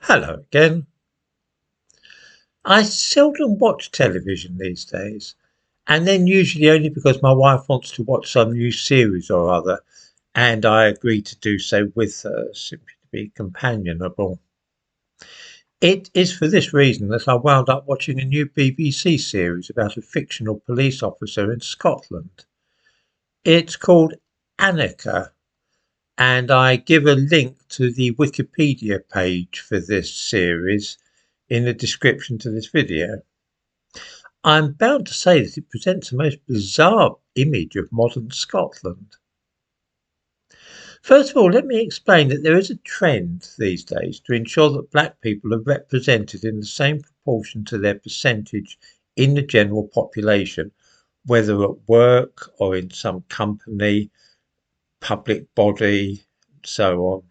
Hello again. I seldom watch television these days, and then usually only because my wife wants to watch some new series or other, and I agree to do so with her, simply to be companionable. It is for this reason that I wound up watching a new BBC series about a fictional police officer in Scotland. It's called Annika, and I give a link to the Wikipedia page for this series in the description to this video. I'm bound to say that it presents a most bizarre image of modern Scotland. First of all, let me explain that there is a trend these days to ensure that black people are represented in the same proportion to their percentage in the general population, whether at work or in some company, public body, so on.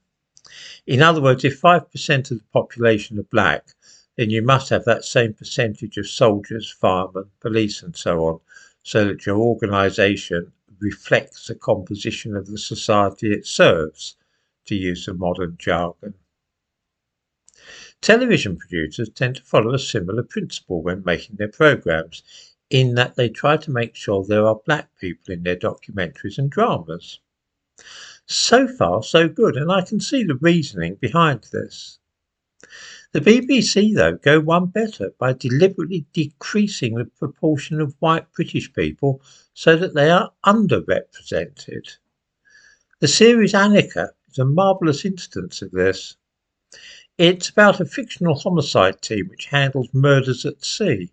In other words, if 5% of the population are black, then you must have that same percentage of soldiers, firemen, police, and so on, so that your organisation reflects the composition of the society it serves, to use the modern jargon. Television producers tend to follow a similar principle when making their programmes, in that they try to make sure there are black people in their documentaries and dramas. So far, so good, and I can see the reasoning behind this. The BBC, though, go one better by deliberately decreasing the proportion of white British people so that they are underrepresented. The series Annika is a marvellous instance of this. It's about a fictional homicide team which handles murders at sea.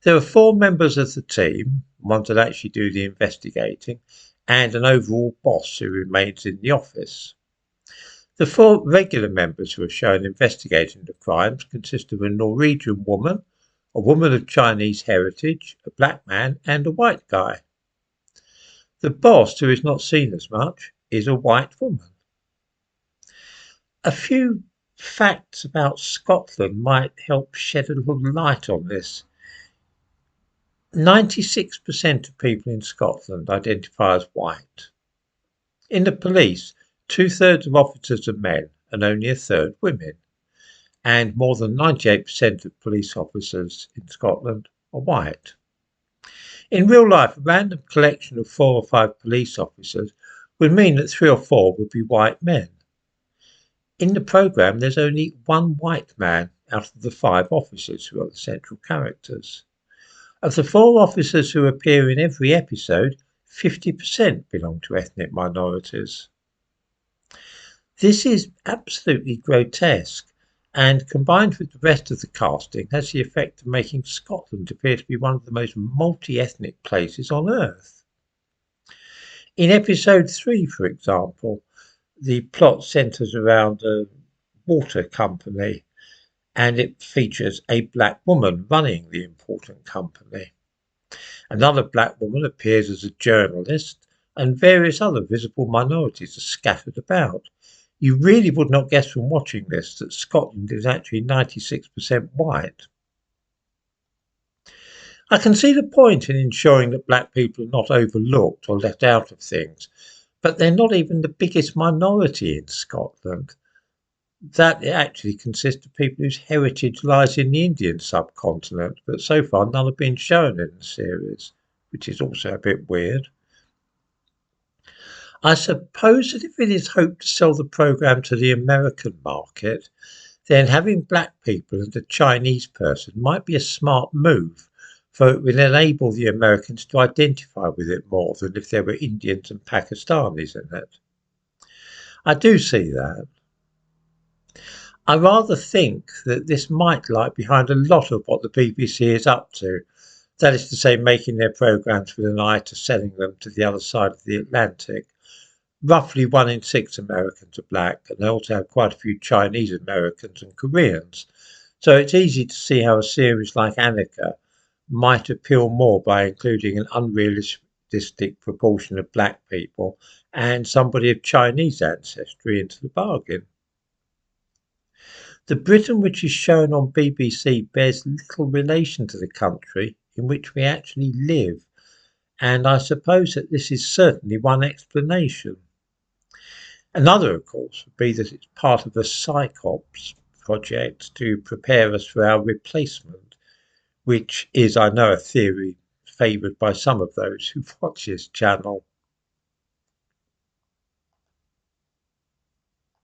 There are 4 members of the team, ones that actually do the investigating, and an overall boss who remains in the office. The 4 regular members who are shown investigating the crimes consist of a Norwegian woman, a woman of Chinese heritage, a black man, and a white guy. The boss, who is not seen as much, is a white woman. A few facts about Scotland might help shed a little light on this. 96% of people in Scotland identify as white. In the police, 2/3 of officers are men and only 1/3 women, and more than 98% of police officers in Scotland are white. In real life, a random collection of 4 or 5 police officers would mean that 3 or 4 would be white men. In the programme, there's only 1 white man out of the 5 officers who are the central characters. Of the 4 officers who appear in every episode, 50% belong to ethnic minorities. This is absolutely grotesque, and combined with the rest of the casting has the effect of making Scotland appear to be one of the most multi-ethnic places on earth. In episode 3, for example, the plot centres around a water company, and it features a black woman running the important company. Another black woman appears as a journalist, and various other visible minorities are scattered about. You really would not guess from watching this that Scotland is actually 96% white. I can see the point in ensuring that black people are not overlooked or left out of things, but they're not even the biggest minority in Scotland. That actually consists of people whose heritage lies in the Indian subcontinent, but so far none have been shown in the series, which is also a bit weird. I suppose that if it is hoped to sell the programme to the American market, then having black people and a Chinese person might be a smart move, for it will enable the Americans to identify with it more than if there were Indians and Pakistanis in it. I do see that. I rather think that this might lie behind a lot of what the BBC is up to, that is to say, making their programmes with an eye to selling them to the other side of the Atlantic. Roughly 1 in 6 Americans are black, and they also have quite a few Chinese Americans and Koreans. So it's easy to see how a series like Annika might appeal more by including an unrealistic proportion of black people and somebody of Chinese ancestry into the bargain. The Britain which is shown on BBC bears little relation to the country in which we actually live, and I suppose that this is certainly one explanation. Another, of course, would be that it's part of a psychops project to prepare us for our replacement, which is, I know, a theory favoured by some of those who watch this channel.